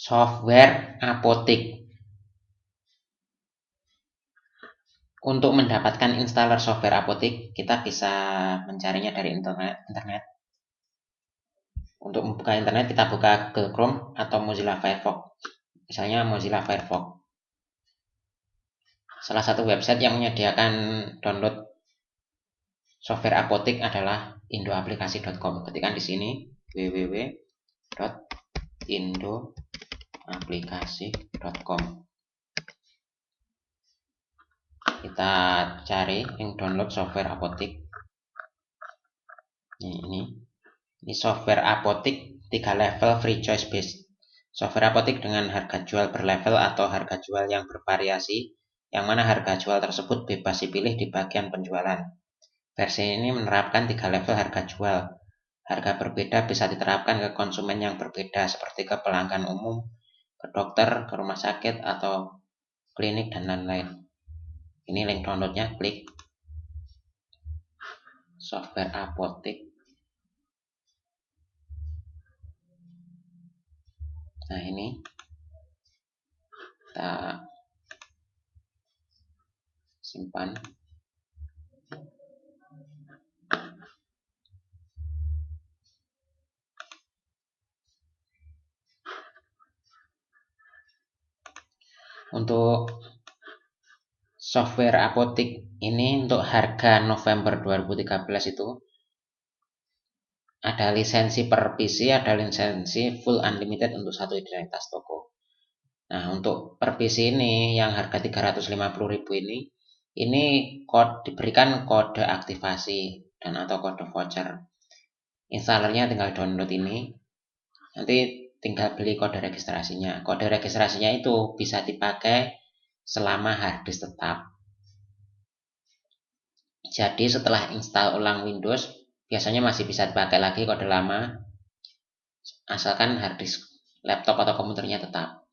software apotik. Untuk mendapatkan installer software apotik, kita bisa mencarinya dari internet. Untuk membuka internet, kita buka Google Chrome atau Mozilla Firefox. Misalnya Mozilla Firefox. Salah satu website yang menyediakan download software apotik adalah indoaplikasi.com. Ketikkan di sini www.indoaplikasi.com. Kita cari yang download software apotik. Ini software apotik 3 level free choice based. Software apotik dengan harga jual berlevel atau harga jual yang bervariasi, yang mana harga jual tersebut bebas dipilih di bagian penjualan. Versi ini menerapkan 3 level harga jual. Harga berbeda bisa diterapkan ke konsumen yang berbeda, seperti ke pelanggan umum, ke dokter, ke rumah sakit, atau klinik, dan lain-lain. Ini link downloadnya, klik software apotik. Nah, ini kita simpan. Untuk software apotik ini untuk harga November 2013 itu ada lisensi per PC, ada lisensi full unlimited untuk satu identitas toko. Nah, untuk per PC ini yang harga 350.000 ini diberikan kode aktivasi dan atau kode voucher. Installernya tinggal download ini. Nanti tinggal beli kode registrasinya. Kode registrasinya itu bisa dipakai selama harddisk tetap. Jadi setelah install ulang Windows, biasanya masih bisa dipakai lagi kode lama, asalkan harddisk laptop atau komputernya tetap.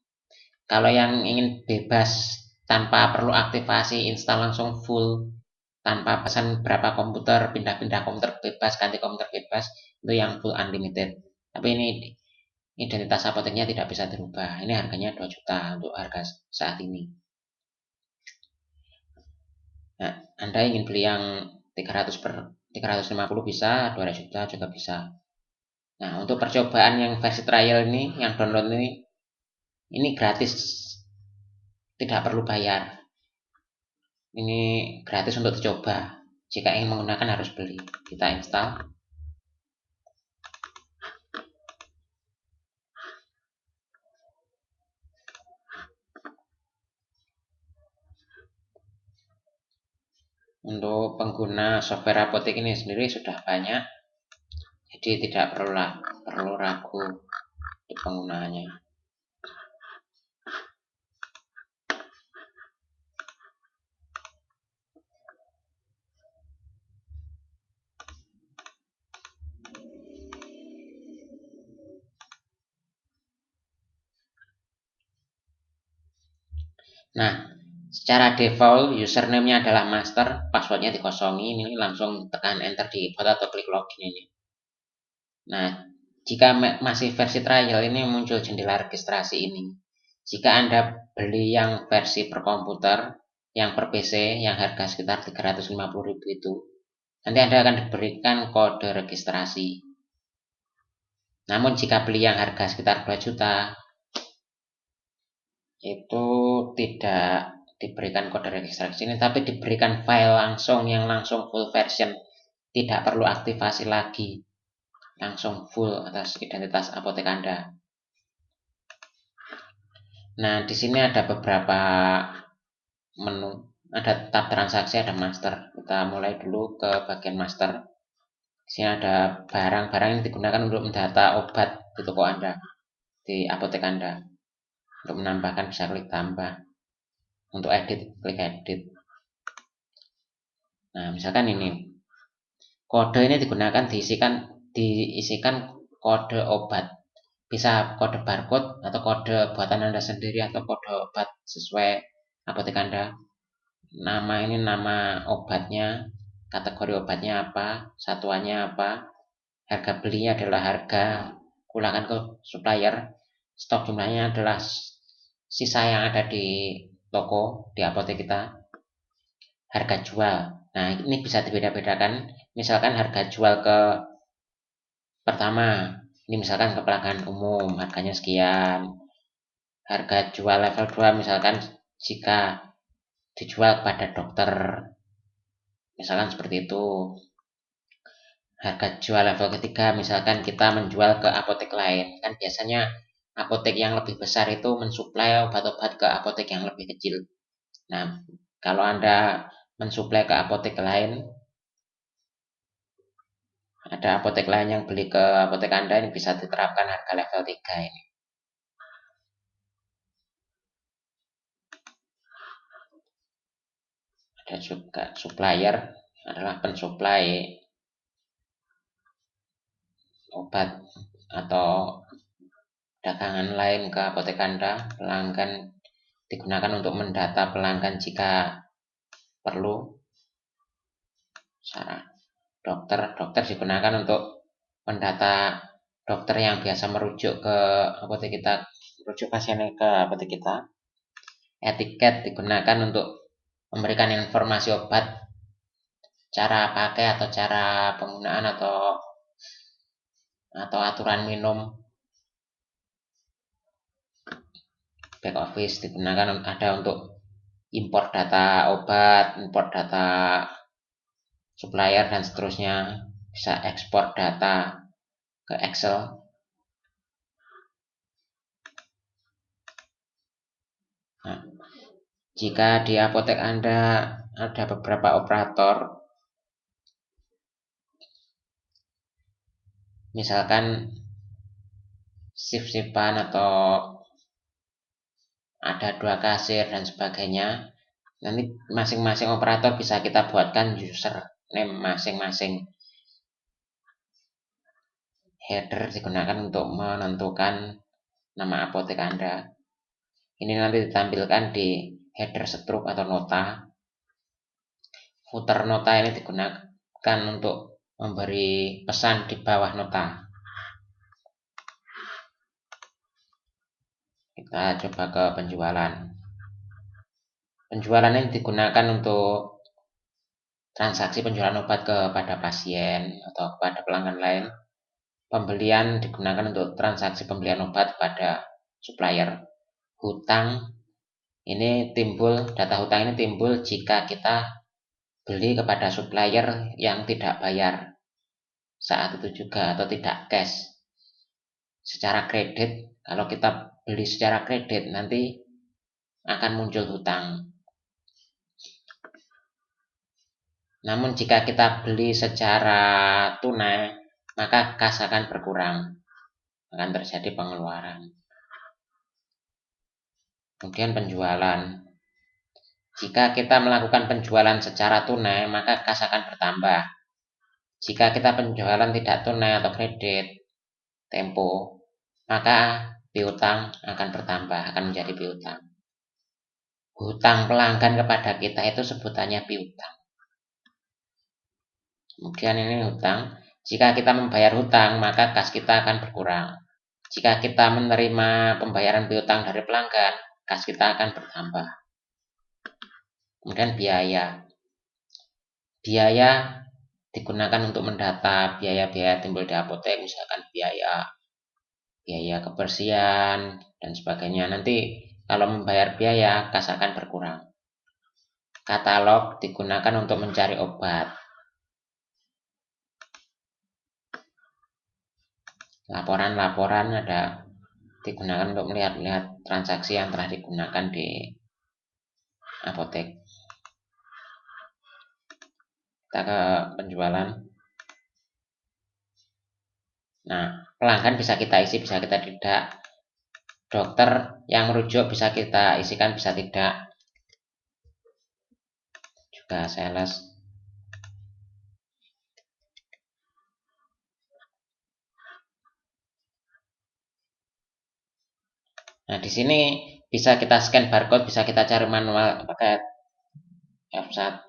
Kalau yang ingin bebas tanpa perlu aktivasi, install langsung full, tanpa pesan berapa komputer, pindah-pindah komputer bebas, ganti komputer bebas, itu yang full unlimited. Tapi ini identitas apoteknya tidak bisa dirubah. Ini harganya 2 juta untuk harga saat ini. Nah, Anda ingin beli yang 350 bisa, 2 juta juga bisa. Nah, untuk percobaan yang versi trial ini, yang download ini gratis, tidak perlu bayar. Ini gratis untuk dicoba. Jika ingin menggunakan harus beli. Kita install. Untuk pengguna software apotek ini sendiri sudah banyak, jadi tidak perlu ragu di penggunaannya. Nah, secara default username-nya adalah master, passwordnya dikosongi, ini langsung tekan enter di keyboard atau klik login ini. Nah, jika masih versi trial ini muncul jendela registrasi ini. Jika Anda beli yang versi per komputer, yang per PC, yang harga sekitar 350.000 itu, nanti Anda akan diberikan kode registrasi. Namun jika beli yang harga sekitar 2 juta, itu tidak diberikan kode registrasi ini, tapi diberikan file langsung yang langsung full version, tidak perlu aktivasi lagi, langsung full atas identitas apotek Anda. Nah, di sini ada beberapa menu, ada tab transaksi, ada master. Kita mulai dulu ke bagian master. Di sini ada barang-barang yang digunakan untuk mendata obat di toko Anda, di apotek Anda. Untuk menambahkan bisa klik tambah. Untuk edit, klik edit. Nah, misalkan ini. Kode ini digunakan diisikan kode obat. Bisa kode barcode atau kode buatan Anda sendiri atau kode obat sesuai apotek Anda. Nama ini nama obatnya, kategori obatnya apa, satuannya apa, harga belinya adalah harga ulangan ke supplier. stok jumlahnya adalah sisa yang ada di toko, di apotek kita. Harga jual, nah ini bisa dibeda-bedakan. Misalkan harga jual ke pertama, ini misalkan ke pelanggan umum harganya sekian. Harga jual level 2 misalkan jika dijual kepada dokter, misalkan seperti itu. Harga jual level ketiga misalkan kita menjual ke apotek lain, kan biasanya apotek yang lebih besar itu mensuplai obat-obat ke apotek yang lebih kecil. Nah, kalau Anda mensuplai ke apotek lain, ada apotek lain yang beli ke apotek Anda, ini bisa diterapkan harga level 3 ini. Ada juga supplier, adalah pensuplai obat atau dagangan lain ke apotek Anda. Pelanggan digunakan untuk mendata pelanggan jika perlu. Dokter digunakan untuk mendata dokter yang biasa merujuk ke apotek kita, merujuk pasiennya ke apotek kita. Etiket digunakan untuk memberikan informasi obat, cara pakai atau cara penggunaan atau aturan minum. Back office digunakan ada untuk import data obat, import data supplier dan seterusnya. Bisa ekspor data ke Excel. Nah, jika di apotek Anda ada beberapa operator, misalkan shift-shiftan atau ada 2 kasir dan sebagainya, nanti masing-masing operator bisa kita buatkan username masing-masing. Header digunakan untuk menentukan nama apotek Anda. Ini nanti ditampilkan di header stroke atau nota. Footer nota ini digunakan untuk memberi pesan di bawah nota. Kita coba ke penjualan. Penjualan ini digunakan untuk transaksi penjualan obat kepada pasien atau kepada pelanggan lain. Pembelian digunakan untuk transaksi pembelian obat kepada supplier. Hutang ini timbul, data hutang ini timbul jika kita beli kepada supplier yang tidak bayar saat itu juga atau tidak cash. Secara kredit, kalau kita beli secara kredit nanti akan muncul hutang. Namun jika kita beli secara tunai, maka kas akan berkurang, akan terjadi pengeluaran. Kemudian penjualan. Jika kita melakukan penjualan secara tunai, maka kas akan bertambah. Jika kita penjualan tidak tunai atau kredit, tempo, maka piutang akan bertambah, akan menjadi piutang. Hutang pelanggan kepada kita itu sebutannya piutang. Kemudian ini hutang. Jika kita membayar hutang, maka kas kita akan berkurang. Jika kita menerima pembayaran piutang dari pelanggan, kas kita akan bertambah. Kemudian biaya. Biaya digunakan untuk mendata biaya-biaya timbul di apotek, misalkan biaya kebersihan dan sebagainya. Nanti kalau membayar biaya, kas akan berkurang. Katalog digunakan untuk mencari obat. Laporan-laporan ada digunakan untuk melihat transaksi yang telah digunakan di apotek. Kita ke penjualan. Nah, pelanggan bisa kita isi, bisa kita tidak. Dokter yang merujuk bisa kita isikan, bisa tidak. Juga sales. Nah, di sini bisa kita scan barcode, bisa kita cari manual pakai F1.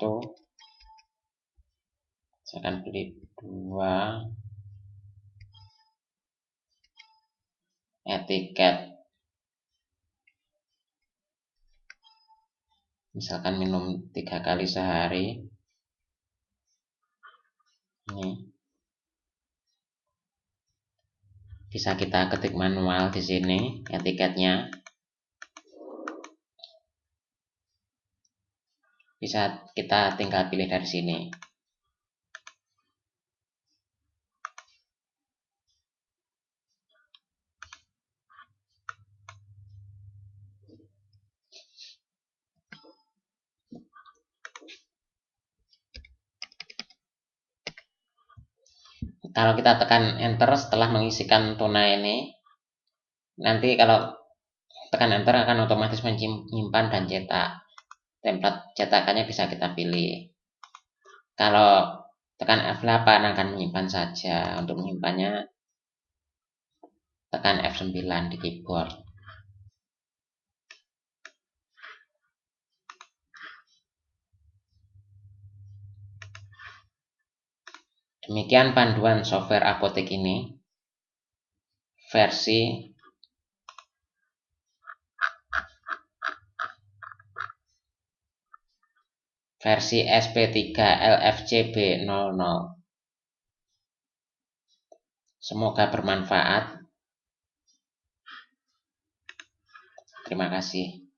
Saya akan beli 2 etiket. misalkan minum 3 kali sehari. Ini bisa kita ketik manual di sini etiketnya. Bisa kita tinggal pilih dari sini. Kalau kita tekan enter setelah mengisikan tunai ini, nanti kalau tekan enter akan otomatis menyimpan dan cetak. Template cetakannya bisa kita pilih. Kalau tekan F8 akan menyimpan saja. Untuk menyimpannya tekan F9 di keyboard. Demikian panduan software apotek ini versi SP3 LFCB00. Semoga bermanfaat. Terima kasih.